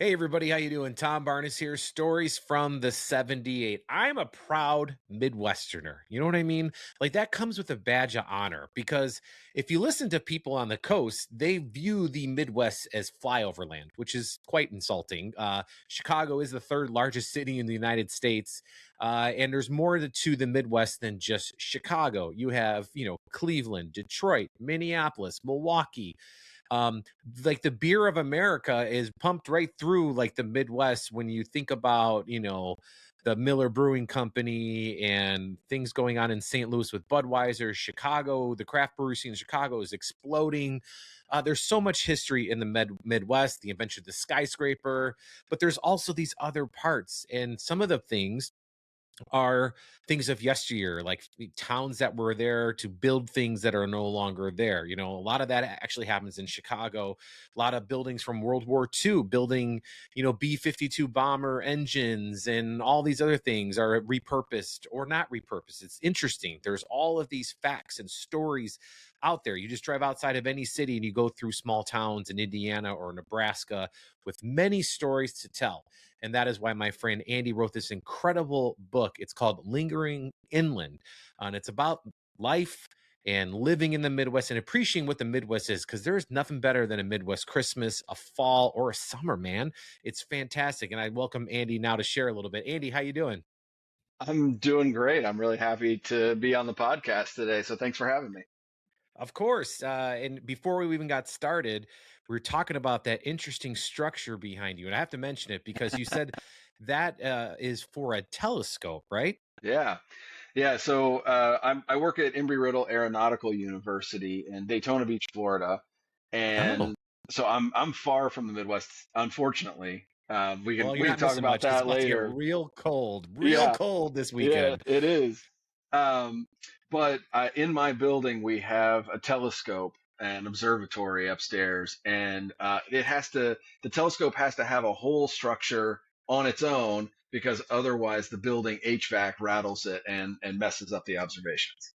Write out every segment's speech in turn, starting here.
Hey everybody, how you doing? Tom Barnas here. Stories from the 78. I'm a proud Midwesterner. You know what I mean? Like that comes with a badge of honor because if you listen to people on the coast, they view the Midwest as flyover land, which is quite insulting. Chicago is the third largest city in the United States. And there's more to the Midwest than just Chicago. You have, Cleveland, Detroit, Minneapolis, Milwaukee, um like the beer of America is pumped right through like the Midwest when you think about, the Miller Brewing Company and things going on in St. Louis with Budweiser. Chicago, the craft brewery scene in Chicago is exploding. There's so much history in the Midwest, the invention of the skyscraper, but there's also these other parts, and some of the things are things of yesteryear, like towns that were there to build things that are no longer there. A lot of that actually happens in Chicago. A lot of buildings from World War II, building, B-52 bomber engines and all these other things are repurposed or not repurposed. It's interesting. There's all of these facts and stories out there. You just drive outside of any city and you go through small towns in Indiana or Nebraska with many stories to tell. And that is why my friend Andy wrote this incredible book. It's called Lingering Inland. And it's about life and living in the Midwest and appreciating what the Midwest is, because there's nothing better than a Midwest Christmas, a fall, or a summer, man. It's fantastic. And I welcome Andy now to share a little bit. Andy, how you doing? I'm doing great. I'm really happy to be on the podcast today. So thanks for having me. Of course. And before we even got started, we were talking about that interesting structure behind you. And I have to mention it because you said that is for a telescope, right? Yeah. Yeah. So I work at Embry-Riddle Aeronautical University in Daytona Beach, Florida. Oh, And so I'm far from the Midwest, unfortunately. We can well, you're we can not talk missing about much because it's that about to get later. real Yeah. cold this Yeah, weekend. it is. Um, but in my building, we have a telescope and observatory upstairs, and the telescope has to have a whole structure on its own because otherwise the building HVAC rattles it and messes up the observations.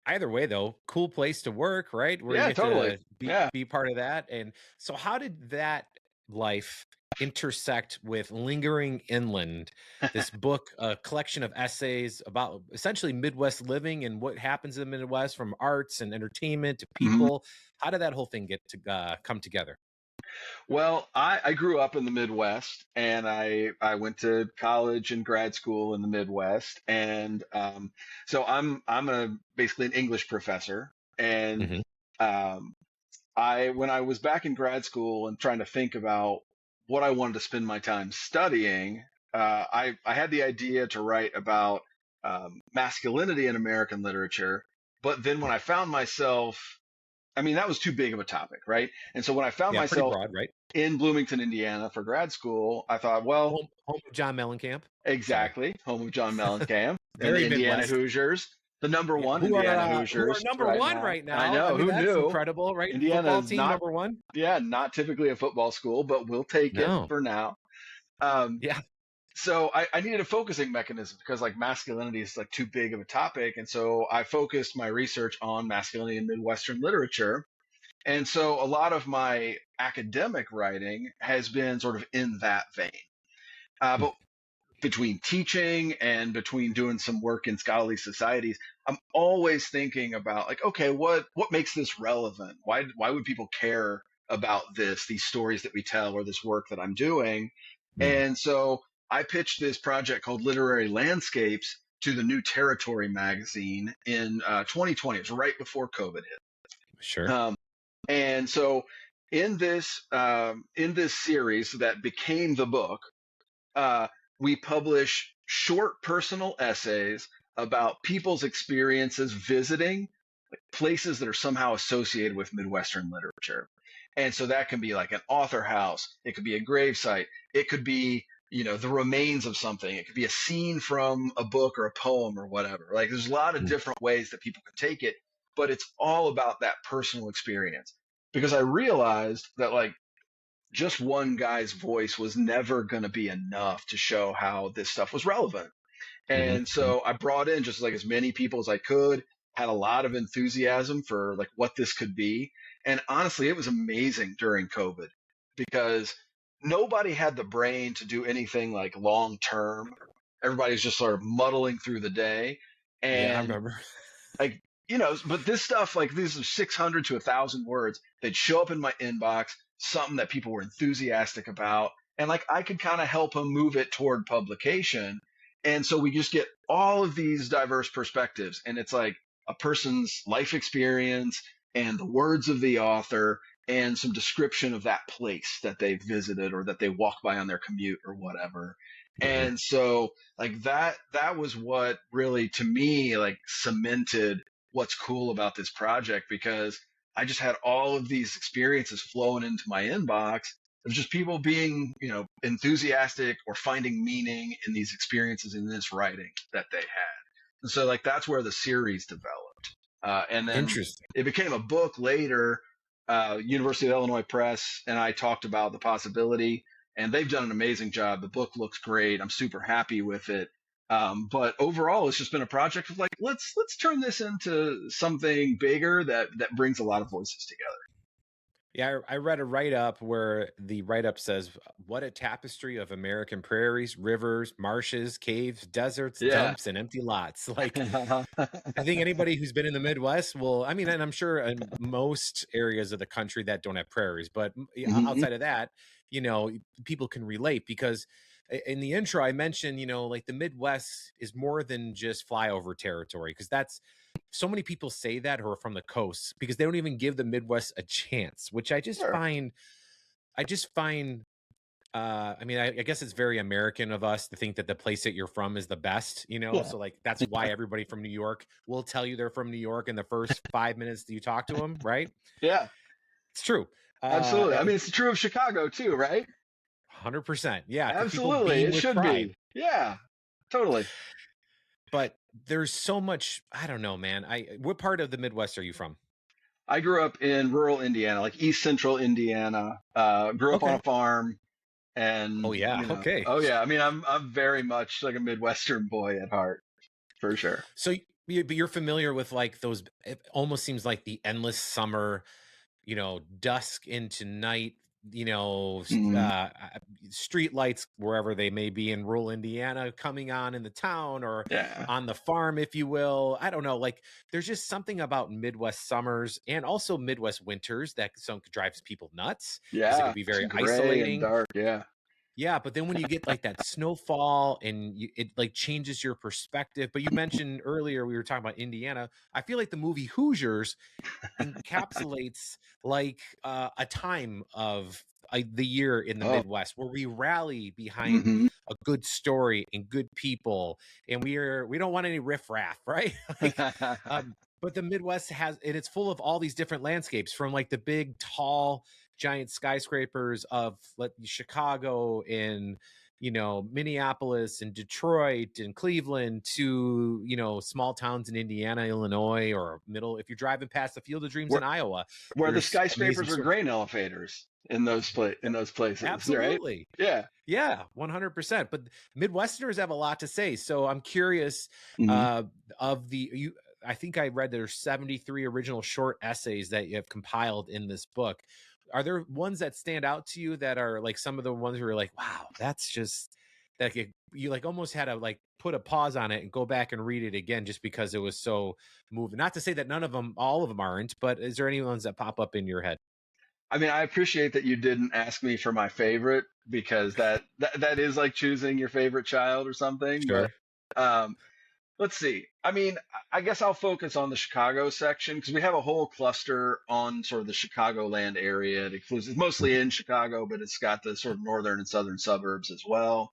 Either way, though, cool place to work, right? Where you Yeah, get totally. to be Yeah. be part of that. And so, how did that life intersect with Lingering Inland, this book, a collection of essays about essentially Midwest living and what happens in the Midwest, from arts and entertainment to Mhm. people? How did that whole thing get to come together? Well, I grew up in the Midwest, and I went to college and grad school in the Midwest, and so I'm a basically an English professor, and Hmm. um, I when I was back in grad school and trying to think about what I wanted to spend my time studying, I had the idea to write about masculinity in American literature, but then when I found myself, I mean, that was too big of a topic, right? And so when I found Yeah, pretty myself broad, right? in Bloomington, Indiana for grad school, I thought, well, Home of John Mellencamp. Sorry, exactly, home of John Mellencamp and the very Indiana Midwest. Hoosiers, the number Yeah, one who are Indiana who are Hoosiers number right one now. right I now. I know, mean, who that's knew? incredible, right? Indiana Football is team not, number one. yeah, not typically a football school, but we'll take it No. for now. Um, Yeah. so I needed a focusing mechanism because like masculinity is like too big of a topic. And so I focused my research on masculinity in Midwestern literature. And so a lot of my academic writing has been sort of in that vein. Hmm. But between teaching and between doing some work in scholarly societies, I'm always thinking about like, okay, what makes this relevant? Why would people care about these stories that we tell, or this work that I'm doing? Hmm. And so I pitched this project called Literary Landscapes to the New Territory magazine in 2020. It was right before COVID hit. Sure. And so in this series that became the book, uh, we publish short personal essays about people's experiences visiting places that are somehow associated with Midwestern literature. And so that can be like an author house, it could be a gravesite, it could be, the remains of something, it could be a scene from a book or a poem or whatever. Like there's a lot of Mm. different ways that people can take it, but it's all about that personal experience. Because I realized that like just one guy's voice was never going to be enough to show how this stuff was relevant. Mhm. And Mhm. so I brought in just like as many people as I could, had a lot of enthusiasm for like what this could be. And honestly, it was amazing during COVID because nobody had the brain to do anything like long term. Everybody's just sort of muddling through the day. Yeah, I And remember. like, but this stuff, like these are 600 to 1,000 words, they'd show up in my inbox, something that people were enthusiastic about. And like I could kind of help them move it toward publication. And so we just get all of these diverse perspectives. And it's like a person's life experience and the words of the author and some description of that place that they visited or that they walk by on their commute or whatever. Mhm. And so like that was what really to me like cemented what's cool about this project, because I just had all of these experiences flowing into my inbox of just people being, enthusiastic or finding meaning in these experiences in this writing that they had. And so like that's where the series developed. And then Interesting. it became a book later. University of Illinois Press and I talked about the possibility, and they've done an amazing job. The book looks great. I'm super happy with it. But overall, it's just been a project of like, let's turn this into something bigger that brings a lot of voices together. Yeah, I read a write up where the write up says, "What a tapestry of American prairies, rivers, marshes, caves, deserts, Yeah. dumps, and empty lots." Like, I think anybody who's been in the Midwest will, I mean, and I'm sure in most areas of the country that don't have prairies, but Hmm. outside of that, people can relate because in the intro, I mentioned, like the Midwest is more than just flyover territory because that's so many people say that who are from the coast because they don't even give the Midwest a chance, which Sure. I just find I mean, I guess it's very American of us to think that the place that you're from is the best, Yeah. So like that's why everybody from New York will tell you they're from New York in the first 5 minutes that you talk to them, right? Yeah. It's true. Absolutely. I mean, it's true of Chicago too, right? 100%. Yeah, because people Absolutely. beam It with should pride. be. Yeah. Totally. But there's so much. I don't know, man. What part of the Midwest are you from? I grew up in rural Indiana, like East Central Indiana. Grew up on a Okay. farm, Oh and yeah. Okay. oh yeah. I mean, I'm very much like a Midwestern boy at heart, for sure. So but you're familiar with like those? It almost seems like the endless summer, dusk into night, Mm, street lights wherever they may be in rural Indiana coming on in the town or yeah. on the farm, if you will. I don't know. Like there's just something about Midwest summers and also Midwest winters that some drives people nuts because it Yeah. could be It's very gray and isolating. dark. Yeah. Yeah, but then when you get like that snowfall and it like changes your perspective. But you mentioned earlier we were talking about Indiana. I feel like the movie Hoosiers encapsulates like a time of the year in the Oh. Midwest where we rally behind Hmm. a good story and good people, and we don't want any riffraff, right? Like, but the Midwest has, and it's full of all these different landscapes from like the big, tall, giant skyscrapers of like Chicago and Minneapolis and Detroit and Cleveland to small towns in Indiana, Illinois, or middle. If you're driving past the Field of Dreams in where Iowa, where the there's amazing skyscrapers are stories. grain elevators in Yeah, those places, right? absolutely. Yeah. Yeah, 100%. But Midwesterners have a lot to say. So I'm curious Hmm. uh, of I think I read there's 73 original short essays that you have compiled in this book. Are there ones that stand out to you that are like some of the ones where you're like, wow, that's just that you like almost had to like put a pause on it and go back and read it again just because it was so moving. Not to say that none of them, all of them aren't, but is there any ones that pop up in your head? I mean, I appreciate that you didn't ask me for my favorite, because that is like choosing your favorite child or something. But Sure. um, let's see. I mean, I guess I'll focus on the Chicago section because we have a whole cluster on sort of the Chicagoland area. It's mostly in Chicago, but it's got the sort of northern and southern suburbs as well.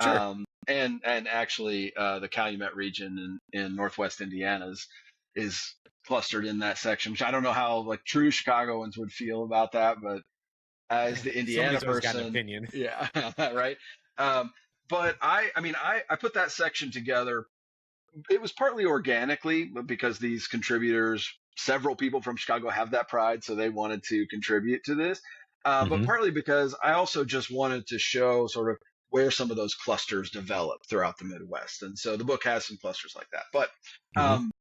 Sure. And actually, the Calumet region in Northwest Indiana is clustered in that section, which I don't know how like true Chicagoans would feel about that, but as the Indiana Somebody's always got an person, opinion. yeah, right. Um, but I mean, I put that section together. It was partly organically because these contributors, several people from Chicago have that pride, so they wanted to contribute to this. But Hmm. partly because I also just wanted to show sort of where some of those clusters develop throughout the Midwest. And so the book has some clusters like that. But Hmm. um,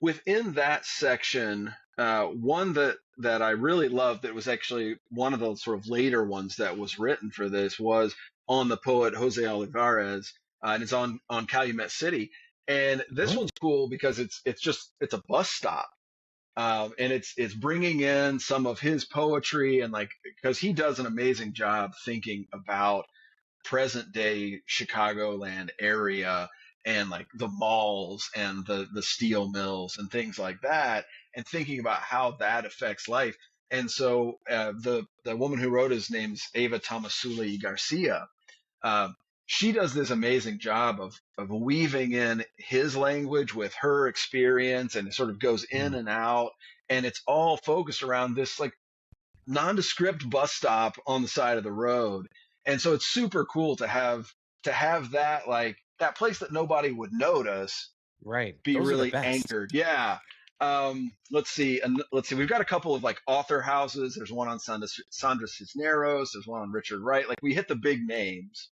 within that section, One that I really loved that was actually one of the sort of later ones that was written for this was on the poet Jose Olivares, and it's on Calumet City. And this Oh, one's cool because it's a bus stop, and it's bringing in some of his poetry and like because he does an amazing job thinking about present day Chicagoland area and like the malls and the steel mills and things like that, and thinking about how that affects life. And so the woman who wrote his name is Ava Tomasuli Garcia. Uh, she does this amazing job of weaving in his language with her experience, and it sort of goes in mm, and out, and it's all focused around this like nondescript bus stop on the side of the road. And so it's super cool to have that like that place that nobody would notice right. be Those are the really best. anchored. Yeah. Let's see. And let's see. We've got a couple of like author houses. There's one on Sandra Cisneros. There's one on Richard Wright. Like we hit the big names.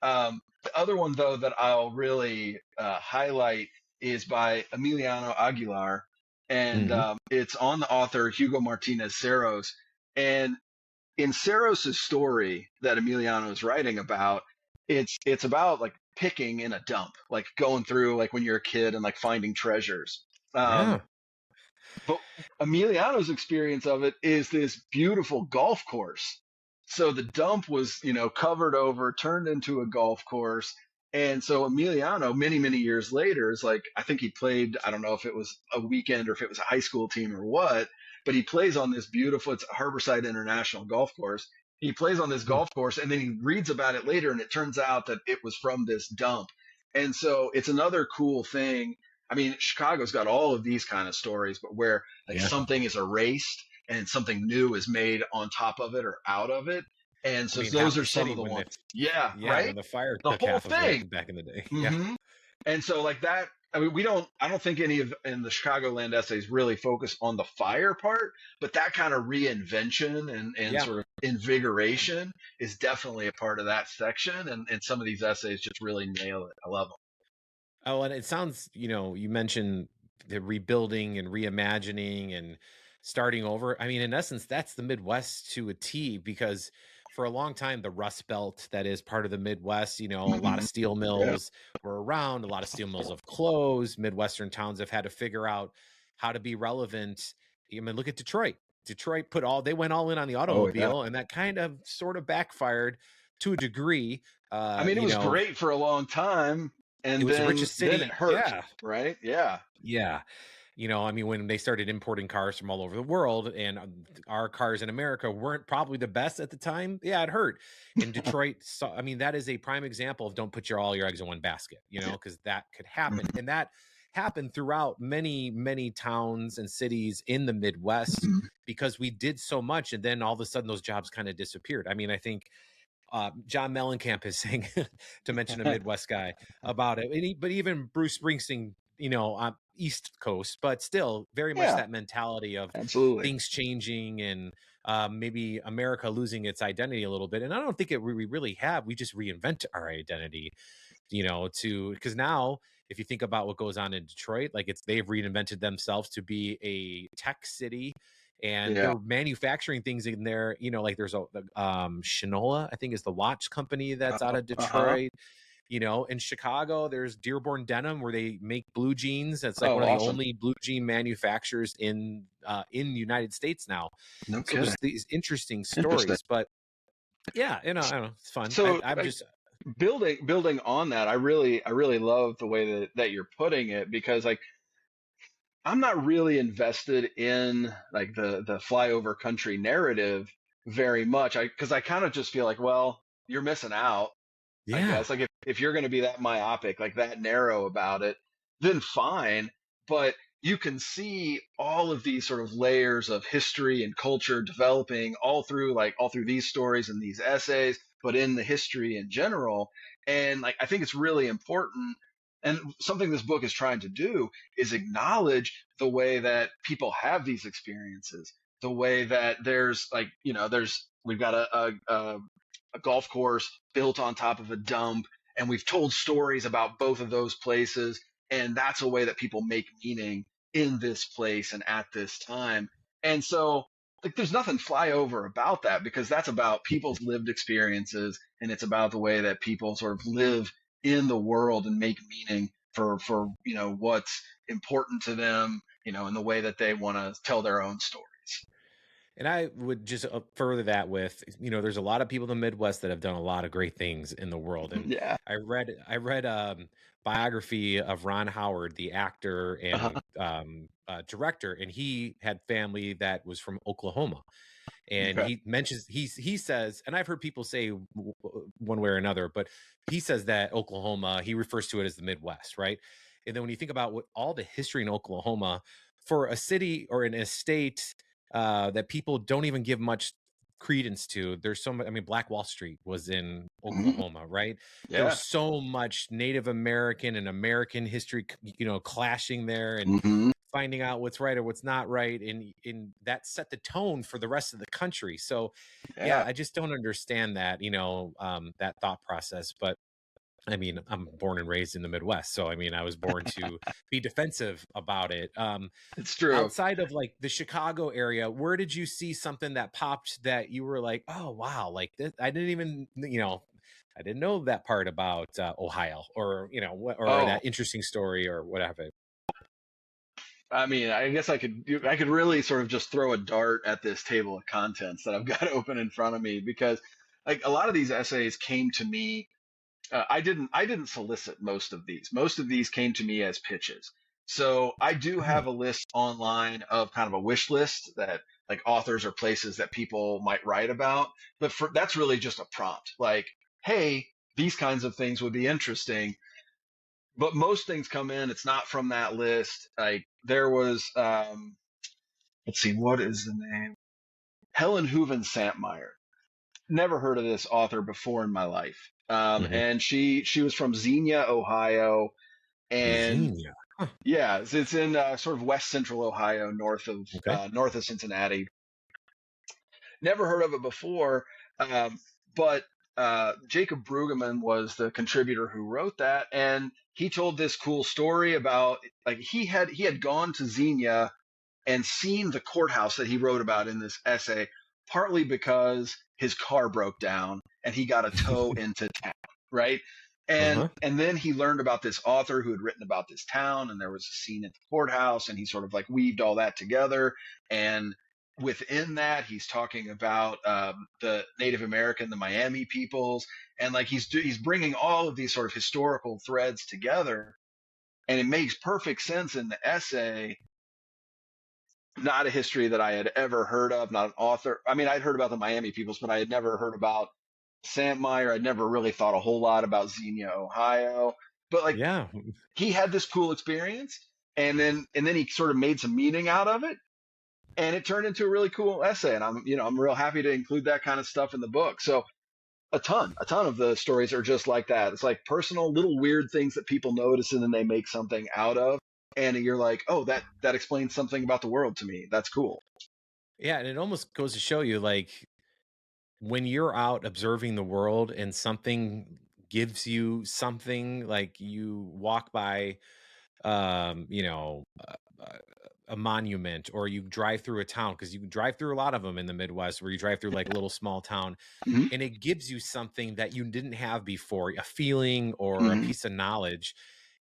The other one though that I'll really highlight is by Emiliano Aguilar, and Hmm. it's on the author Hugo Martinez Serros. And in Seros's story that Emiliano is writing about, it's about like picking in a dump, like going through like when you're a kid and like finding treasures. Um, Yeah. but Emiliano's experience of it is this beautiful golf course. So the dump was, covered over, turned into a golf course. And so Emiliano, many, many years later, is like, I think he played, I don't know if it was a weekend or if it was a high school team or what, but he plays on this beautiful, it's Harborside International Golf Course. He plays on this Mm, golf course and then he reads about it later and it turns out that it was from this dump. And so it's another cool thing. I mean, Chicago's got all of these kind of stories, but where like yeah. something is erased and something new is made on top of it or out of it. And I so mean, those half are the some city of the when ones. the Yeah, yeah, right? when the fire The took whole half of it thing. back in the day. Yeah. Hmm. And so like that, I mean, I don't think any of in the Chicagoland essays really focus on the fire part, but that kind of reinvention and Yeah. sort of invigoration is definitely a part of that section. And some of these essays just really nail it. I love them. Oh, and it sounds, you mentioned the rebuilding and reimagining and starting over. I mean, in essence, that's the Midwest to a T because for a long time, the Rust Belt, that is part of the Midwest, a lot of Hmm. steel Yeah. mills were around, a lot of steel mills have closed. Midwestern towns have had to figure out how to be relevant. I mean, look at Detroit. Detroit they went all in on the Oh, yeah. automobile, and that kind of sort of backfired to a degree. I mean, it was great for a long time, It and was the then richest then it city. hurt, Yeah. right? Yeah. Yeah. I mean, when they started importing cars from all over the world and our cars in America weren't probably the best at the time, yeah, it hurt. In Detroit, I mean, that is a prime example of don't put all your eggs in one basket, Yeah. because that could happen. Mhm. And that happened throughout many, many towns and cities in the Midwest Mhm. because we did so much. And then all of a sudden, those jobs kind of disappeared. I mean, I think John Mellencamp is saying, to mention a Midwest guy about it, but even Bruce Springsteen, on East Coast, but still very much Yeah, that mentality of absolutely. things changing and maybe America losing its identity a little bit. And I don't think we really have. We just reinvent our identity, to because now if you think about what goes on in Detroit, like they've reinvented themselves to be a tech city and Yeah. they're manufacturing things in there, like there's Shinola, I think is the watch company that's out of Uh-huh. Detroit. In Chicago, there's Dearborn Denim where they make blue jeans. It's like Oh, one of the awesome. only blue jean manufacturers in the United States now. No So kidding. there's these interesting Interesting. stories, but yeah, I don't know, it's fun. So, I'm like, just building on that, I really love the way that you're putting it because like I'm not really invested in like the flyover country narrative very much. Because I kind of just feel like, well, you're missing out. I yeah. guess. Like if you're going to be that myopic, like that narrow about it, then fine. But you can see all of these sort of layers of history and culture developing all through these stories and these essays, but in the history in general. And like I think it's really important. And something this book is trying to do is acknowledge the way that people have these experiences, the way that there's like, we've got a golf course built on top of a dump. And we've told stories about both of those places. And that's a way that people make meaning. in this place and at this time. And so, like, there's nothing flyover about that, because that's about people's lived experiences, and it's about the way that people sort of live in the world and make meaning for what's important to them, in the way that they want to tell their own stories. And I would just further that with, there's a lot of people in the Midwest that have done a lot of great things in the world. And Yeah. I read biography of Ron Howard, the actor Uh-huh. and director, and he had family that was from Oklahoma. And Okay. he mentions he says, and I've heard people say one way or another, but he says that Oklahoma, he refers to it as the Midwest, right? And then when you think about what all the history in Oklahoma, for a city or an estate that people don't even give much credence to, there's so much. I mean, Black Wall Street was in Mhm. Oklahoma, right? There was Yeah. so much Native American and American history, clashing there, and Hmm. finding out what's right or what's not right, and that set the tone for the rest of the country. So yeah, Yeah. I just don't understand that, that thought process. But I mean, I'm born and raised in the Midwest, so I mean, I was born to be defensive about it. It's true. Outside of like the Chicago area, where did you see something that popped that you were like, oh wow, like this, I didn't even, I didn't know that part about Ohio, or or Oh, that interesting story or whatever. I mean, I guess I could really sort of just throw a dart at this table of contents that I've got open in front of me, because like a lot of these essays came to me. I didn't solicit most of these. Most of these came to me as pitches. So I do Oh, have a list online of kind of a wish list that, like, authors or places that people might write about. But that's really just a prompt. Like, hey, these kinds of things would be interesting. But most things come in. It's not from that list. Like, there was, let's see, what is the name? Helen Hooven Santmeyer. Never heard of this author before in my life. mhm. And she was from Xenia, Ohio, and Xenia. Huh. yeah, it's in sort of west central Ohio, Okay. north of Cincinnati. Never heard of it before, but Jacob Brueggemann was the contributor who wrote that, and he told this cool story about, like, he had gone to Xenia and seen the courthouse that he wrote about in this essay, partly because his car broke down and he got a tow into town, right? And Uh-huh. and then he learned about this author who had written about this town, and there was a scene at the courthouse, and he sort of like weaved all that together. And within that, he's talking about the Native American, the Miami peoples, and like he's bringing all of these sort of historical threads together, and it makes perfect sense in the essay. Not a history that I had ever heard of, not an author. I mean, I'd heard about the Miami peoples, but I had never heard about Santmeyer. I'd never really thought a whole lot about Xenia, Ohio. But like, Yeah. he had this cool experience, and then he sort of made some meaning out of it, and it turned into a really cool essay. And I'm real happy to include that kind of stuff in the book. So a ton of the stories are just like that. It's like personal little weird things that people notice, and then they make something out of. And you're like, oh, that explains something about the world to me. That's cool. Yeah, and it almost goes to show you, like, when you're out observing the world and something gives you something, like you walk by um, you know, uh, uh, a monument, or you drive through a town, because you can drive through a lot of them in the Midwest, where you drive through like a little small town, Hmm. and it gives you something that you didn't have before, a feeling or a Hmm. piece of knowledge,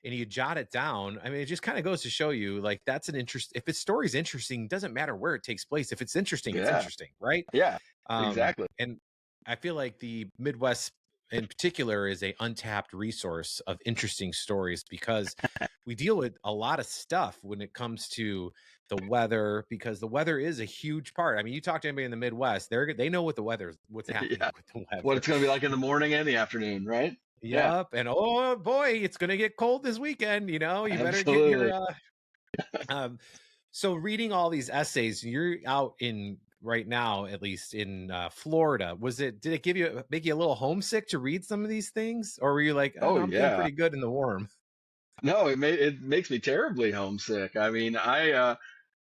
and you jot it down. I mean, it just kind of goes to show you, like, that's an interest. If the story's interesting, doesn't matter where it takes place. If it's Yeah. interesting, right? Yeah. Exactly. And I feel like the Midwest in particular is a untapped resource of interesting stories, because we deal with a lot of stuff when it comes to the weather, because the weather is a huge part. I mean, you talk to anybody in the Midwest, they know what the weather, what's happening Yeah. with the What weather. it's going to be like in the morning and the afternoon, right? Yeah. Yep. And oh boy, it's gonna get cold this weekend. You better get Absolutely. your um so reading all these essays, you're out in right now, at least in Florida. Did it make you a little homesick to read some of these things? Or were you like, oh Oh no, I'm feeling yeah. pretty good in the warm? No, it makes me terribly homesick. I mean, I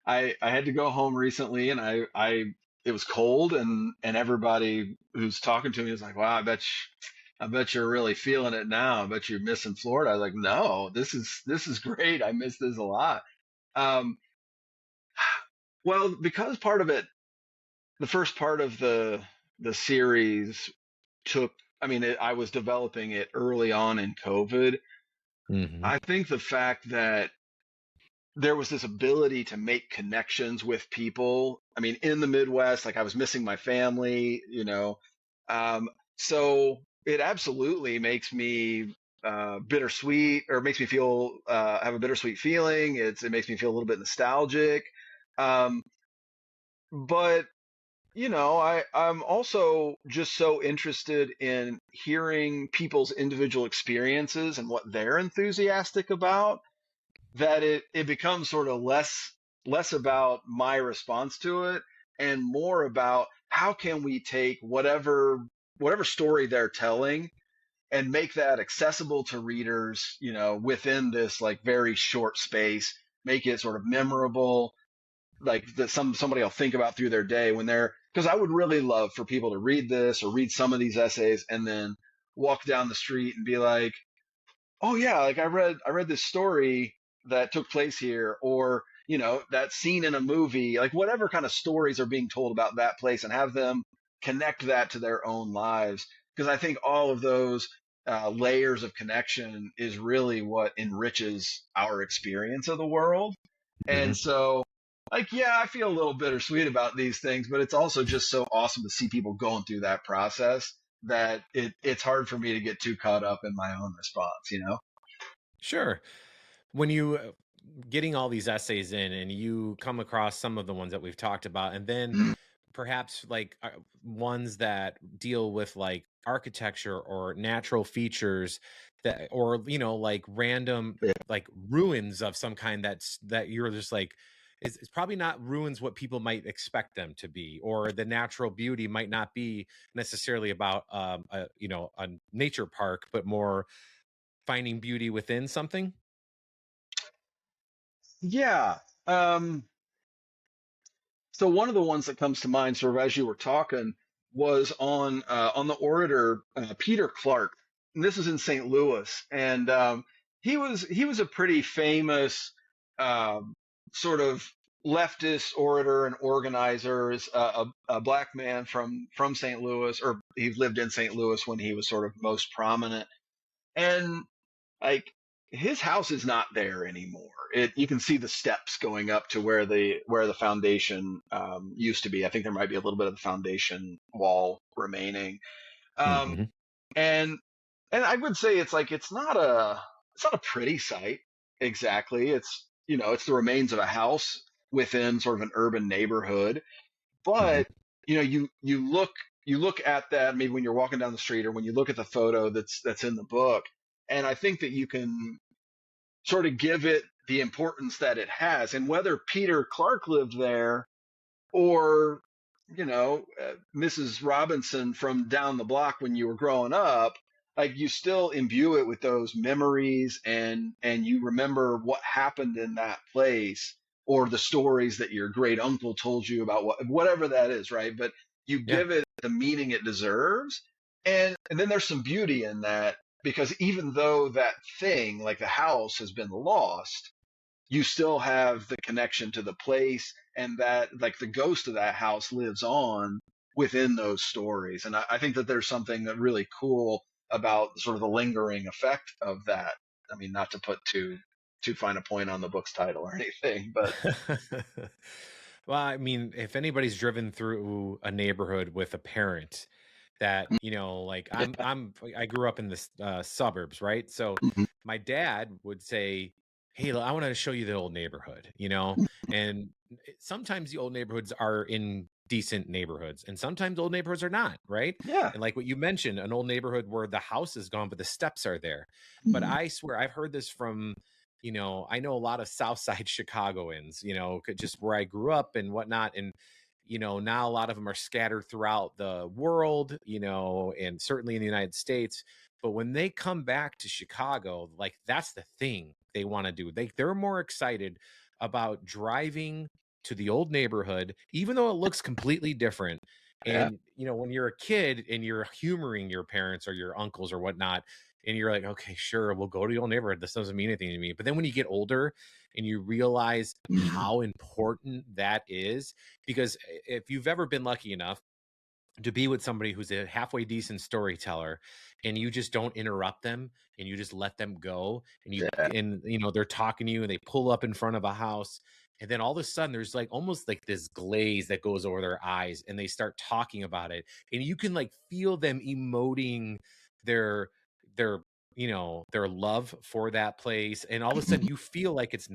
had to go home recently, and I it was cold, and everybody who's talking to me is like, wow, I bet you're really feeling it now. I bet you're missing Florida. I was like, no, this is great. I miss this a lot. Um, well, because part of it, the first part of the series took. I mean, I was developing it early on in COVID. Hmm. I think the fact that there was this ability to make connections with people. I mean, in the Midwest, like I was missing my family, you know. Um, so it absolutely makes me bittersweet, or makes me feel have a bittersweet feeling. It makes me feel a little bit nostalgic. Um, but I'm also just so interested in hearing people's individual experiences and what they're enthusiastic about, that it becomes sort of less about my response to it and more about how can we take whatever story they're telling and make that accessible to readers, within this like very short space, make it sort of memorable, like that somebody will think about through their day when they're, because I would really love for people to read this or read some of these essays and then walk down the street and be like, oh yeah, like I read this story that took place here, or that scene in a movie, like whatever kind of stories are being told about that place, and have them connect that to their own lives, because I think all of those layers of connection is really what enriches our experience of the world. And Hmm. so, like, yeah, I feel a little bittersweet about these things, but it's also just so awesome to see people going through that process that it's hard for me to get too caught up in my own response. Sure. When you getting all these essays in and you come across some of the ones that we've talked about, and then perhaps like ones that deal with like architecture or natural features, that, or like random Yeah. like ruins of some kind, that you're just like, it's probably not ruins what people might expect them to be, or the natural beauty might not be necessarily about a nature park, but more finding beauty within something. Yeah. Um, so one of the ones that comes to mind, sort of as you were talking, was on the orator Peter Clark. And this is in St. Louis, and he was a pretty famous um, sort of leftist orator and organizer, is a black man from St. Louis, or he lived in St. Louis when he was sort of most prominent. And like his house is not there anymore. You can see the steps going up to where the foundation used to be. I think there might be a little bit of the foundation wall remaining. Um, Hmm. and and I would say it's not a pretty sight exactly. It's the remains of a house within sort of an urban neighborhood. Hmm. But you look at that maybe when you're walking down the street, or when you look at the photo that's in the book, and I think that you can sort of give it the importance that it has. And whether Peter Clark lived there, or Mrs. Robinson from down the block when you were growing up, like you still imbue it with those memories, and you remember what happened in that place, or the stories that your great uncle told you about whatever that is, right? But you Yeah. give it the meaning it deserves, and then there's some beauty in that, because even though that thing like the house has been lost, you still have the connection to the place, and that like the ghost of that house lives on within those stories. And I think that there's something that really cool about sort of the lingering effect of that. I mean, not to put too fine a point on the book's title or anything, but Well, I mean, if anybody's driven through a neighborhood with a parent that, like yeah. I grew up in the suburbs, right? So Mhm. my dad would say, "Hey, I want to show you the old neighborhood," and sometimes the old neighborhoods are in decent neighborhoods, and sometimes old neighborhoods are not, right? Yeah. And like what you mentioned, an old neighborhood where the house is gone, but the steps are there. But Mhm. I swear I've heard this from, I know a lot of South Side Chicagoans, just where I grew up and whatnot. And, now a lot of them are scattered throughout the world, and certainly in the United States. But when they come back to Chicago, like that's the thing they want to do. They're more excited about driving to the old neighborhood, even though it looks completely different, Yeah. And, when you're a kid and you're humoring your parents or your uncles or whatnot, and you're like, okay, sure, we'll go to the old neighborhood. This doesn't mean anything to me. But then when you get older and you realize Mhm. how important that is, because if you've ever been lucky enough to be with somebody who's a halfway decent storyteller, and you just don't interrupt them and you just let them go, and Yeah. they're talking to you and they pull up in front of a house, and then all of a sudden there's like almost like this glaze that goes over their eyes and they start talking about it, and you can like feel them emoting their their their love for that place, and all of a sudden Mhm. you feel like it's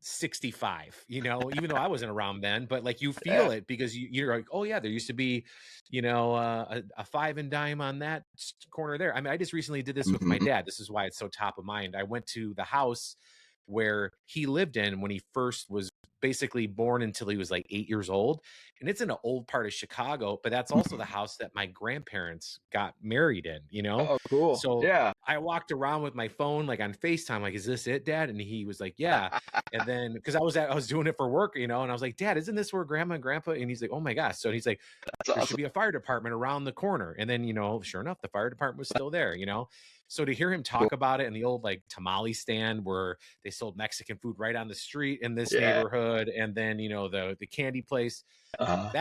65, even though I wasn't around then, but like you Yeah. feel it because you're like, oh yeah, there used to be, a five and dime on that corner there. I mean, I just recently did this with my Mhm. dad. This is why it's so top of mind. I went to the house where he lived in when he first was basically born until he was like 8 years old. And it's in an old part of Chicago, but that's also the Mhm. house that my grandparents got married in. Oh, cool. So Yeah. I walked around with my phone, like on FaceTime, like, is this it, Dad? And he was like, yeah. And then because I was doing it for work, and I was like, Dad, isn't this where Grandma and Grandpa? And he's like, oh my gosh. So he's like, That's there should awesome. be a fire department around the corner. And then, sure enough, the fire department was still there. So to hear him Cool. talk about it in the old like tamale stand where they sold Mexican food right on the street in this Yeah. neighborhood, and then, the candy place, Uh-huh.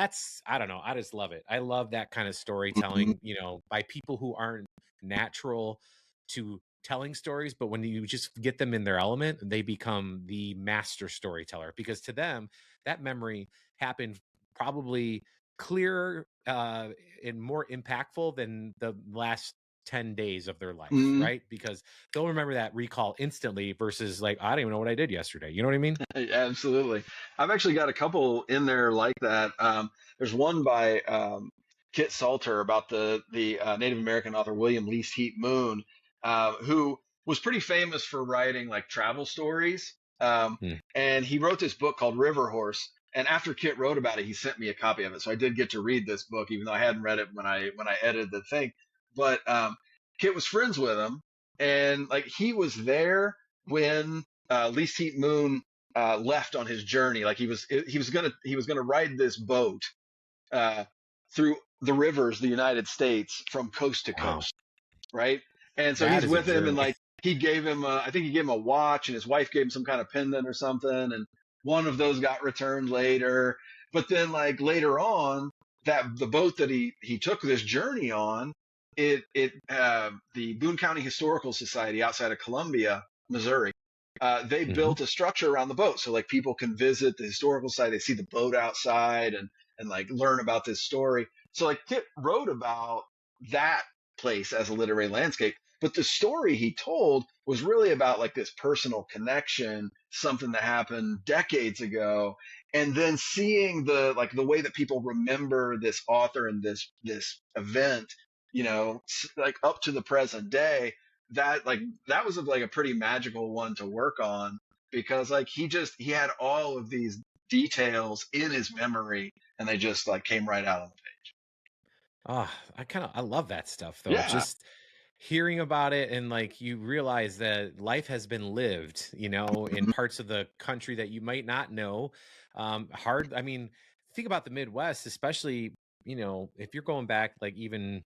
I don't know. I just love it. I love that kind of Mhm. storytelling, by people who aren't natural to telling stories, but when you just get them in their element, they become the master storyteller, because to them, that memory happened probably clearer and more impactful than the last 10 days of their life, Mhm. right? Because they'll remember that recall instantly versus like, I don't even know what I did yesterday. You know what I mean? Absolutely. I've actually got a couple in there like that. There's one by Kit Salter about the Native American author William Least Heat Moon, who was pretty famous for writing like travel stories. Hmm. And he wrote this book called River Horse. And after Kit wrote about it, he sent me a copy of it. So I did get to read this book, even though I hadn't read it when I edited the thing. But Kit was friends with him, and like he was there when Least Heat Moon left on his journey. Like he was gonna ride this boat uh, through the rivers, the United States, from coast to Wow. coast, right? And so That he's is a with him, and journey. like he gave him, I think he gave him a watch, and his wife gave him some kind of pendant or something, and one of those got returned later. But then like later on, that the boat that he took this journey on, it the Boone County Historical Society outside of Columbia, Missouri. They Hmm. built a structure around the boat, so like people can visit the historical site. They see the boat outside and like learn about this story. So like Kit wrote about that place as a literary landscape. But the story he told was really about like this personal connection, something that happened decades ago, and then seeing the way that people remember this author and this event, like up to the present day. That was like a pretty magical one to work on because like he had all of these details in his memory and they just like came right out on the page. I love that stuff though. Yeah. Just hearing about it, and like you realize that life has been lived, in Mhm. parts of the country that you might not know. Hard. I mean, think about the Midwest, especially, if you're going back like even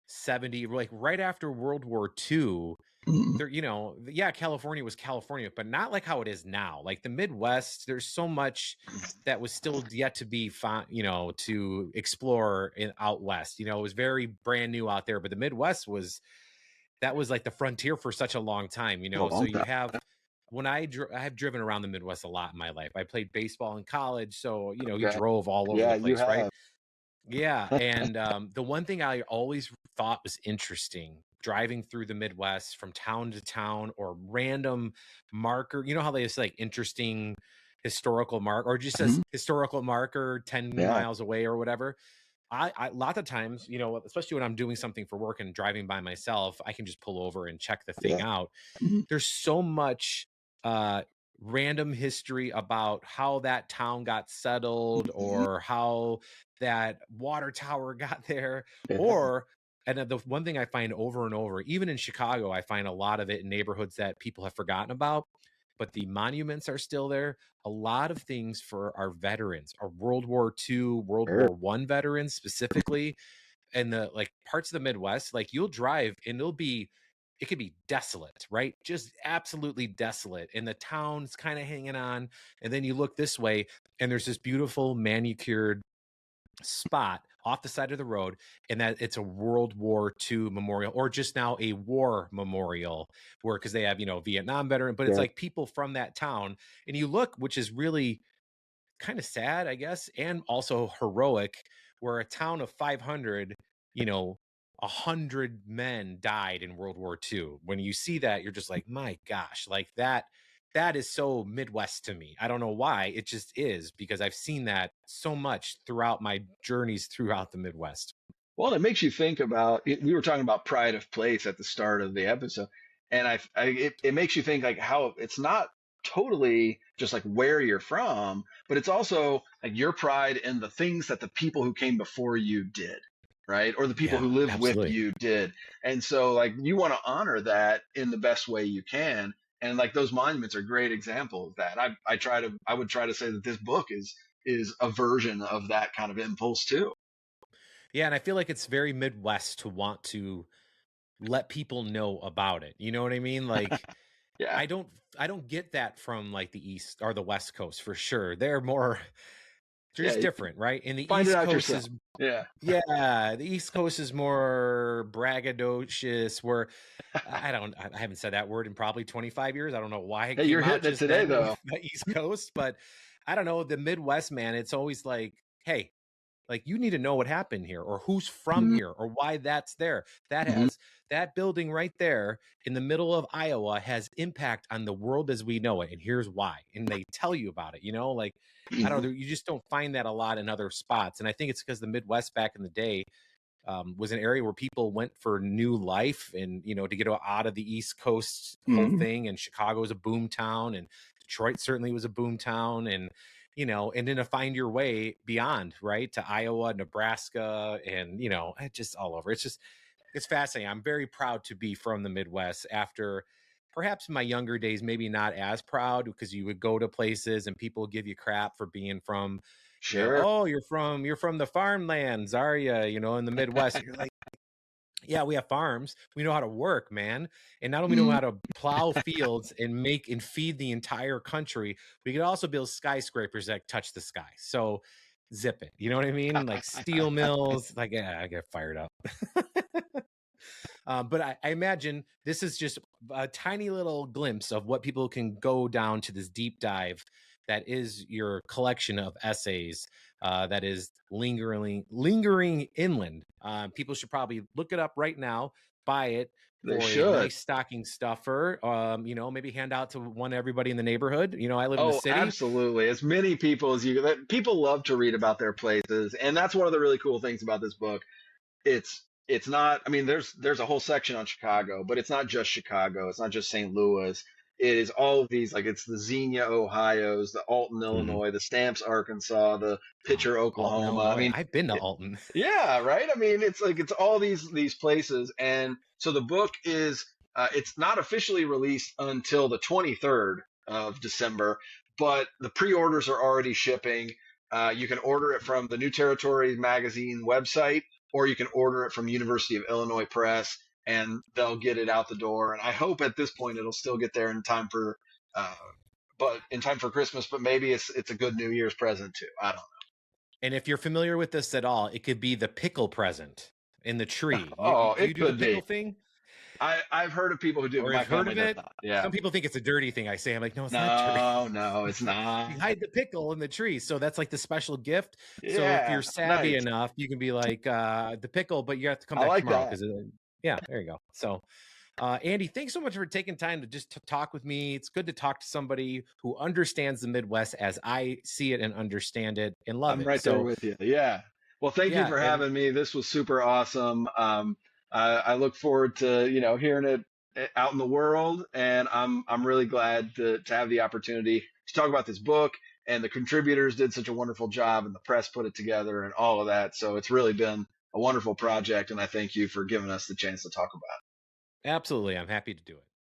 70, like right after World War II, Mhm. there, yeah, California was California, but not like how it is now. Like the Midwest, there's so much that was still yet to be to explore out west. It was very brand new out there, but the Midwest that was like the frontier for such a long time. A So long you time. have when I have driven around the Midwest a lot in my life. I played baseball in college, so you Okay. drove all over Yeah, the you place, right? have. Yeah, and the one thing I always thought was interesting driving through the Midwest from town to town, or random marker, how they just like interesting historical mark, or just says Mhm. historical marker 10 Yeah. miles away or whatever. A lot of times, especially when I'm doing something for work and driving by myself, I can just pull over and check the thing Yeah. out. Mhm. There's so much uh random history about how that town got settled, Mhm. or how that water tower got there, Yeah. or and the one thing I find over and over, even in Chicago, I find a lot of it in neighborhoods that people have forgotten about, but the monuments are still there. A lot of things for our veterans, our World War II, World Sure. War One veterans specifically, and the like parts of the Midwest, like you'll drive and it could be desolate, right? Just absolutely desolate. And the town's kind of hanging on. And then you look this way and there's this beautiful manicured spot off the side of the road, and that it's a World War II memorial, or just now a war memorial, where because they have, Vietnam veteran, but it's Yeah. like people from that town. And you look, which is really kind of sad, I guess, and also heroic, where a town of 500, 100 men died in World War II. When you see that, you're just like, my gosh, like that is so Midwest to me. I don't know why. It just is, because I've seen that so much throughout my journeys throughout the Midwest. Well, it makes you think about we were talking about pride of place at the start of the episode, and it makes you think like how it's not totally just like where you're from, but it's also like your pride in the things that the people who came before you did, right? Or the people who Yeah, lived with absolutely. you did. And so like you want to honor that in the best way you can. And like those monuments are great examples of that. I would try to say that this book is a version of that kind of impulse too. Yeah, and I feel like it's very Midwest to want to let people know about it. You know what I mean? Like Yeah. I don't get that from like the East or the West Coast for sure. They're just Yeah. different, right? And the Find it East out Coast yourself. is Yeah. yeah, the East Coast is more braggadocious, where I haven't said that word in probably 25 years. I don't know why it Hey, you're came out hitting it just today, then with though. the East Coast, but I don't know, the Midwest, man, it's always like, hey, like you need to know what happened here, or who's from Mhm, here, or why that's there. That mhm, has that building right there in the middle of Iowa has impact on the world as we know it, and here's why. And they tell you about it, like I don't mhm, know, you just don't find that a lot in other spots. And I think it's because the Midwest back in the day was an area where people went for new life, and to get out of the East Coast whole mhm. thing. And Chicago was a boom town, and Detroit certainly was a boom town, and and then to find your way beyond, right, to Iowa, Nebraska, and just all over. It's fascinating. I'm very proud to be from the Midwest. After perhaps my younger days, maybe not as proud, because you would go to places and people give you crap for being from, Sure. oh, you're from the farmlands, are you? In the Midwest. And you're like, yeah, we have farms. We know how to work, man. And not only know Mhm. how to plow fields and make and feed the entire country, we could also build skyscrapers that touch the sky. So zip it. You know what I mean? Like steel mills. Like, yeah, I get fired up. But I imagine this is just a tiny little glimpse of what people can go down to this deep dive that is your collection of essays that is lingering inland. People should probably look it up right now, buy it They for a should. nice stocking stuffer. Maybe hand out to one everybody in the neighborhood. I live in the Oh, city. absolutely. As many people as you people love to read about their places, and that's one of the really cool things about this book. It's not, I mean, there's a whole section on Chicago, but it's not just Chicago, it's not just St. Louis. It is all of these, like it's the Xenia Ohio's, the Alton Mhm. Illinois, the Stamps Arkansas, the Oh, Pitcher Alton, Oklahoma. I Illinois. mean, I've been to Alton. yeah, right. I mean, it's like it's all these places, and so the book is it's not officially released until the 23rd of December, but the pre-orders are already shipping. You can order it from the New Territories magazine website, or you can order it from University of Illinois Press, and they'll get it out the door. And I hope at this point it'll still get there in time for, uh, but in time for Christmas. But maybe it's a good New Year's present too. I don't And if you're familiar with this at all, it could be the pickle present in the know. tree. Oh, Do it you do the could be. pickle thing, I've heard of people who do, but or my have heard family of does it? not. Yeah. Some people think it's a dirty thing. I say, I'm like, no, it's not dirty. No, no, it's You not. hide the pickle in the tree, so that's like the special gift. So if Yeah, you're savvy nice. enough, you can be like the pickle, but you have to come I back like tomorrow that. because yeah, there you go. So Andy, thanks so much for taking time to just talk with me. It's good to talk to somebody who understands the Midwest as I see it and understand it and love I'm it. right there So with you. Yeah. Well, thank you yeah, for and having me. This was super awesome. I look forward to, hearing it out in the world, and I'm really glad to have the opportunity to talk about this book. And the contributors did such a wonderful job, and the press put it together, and all of that. So it's really been a wonderful project, and I thank you for giving us the chance to talk about it. absolutely, I'm happy to do it.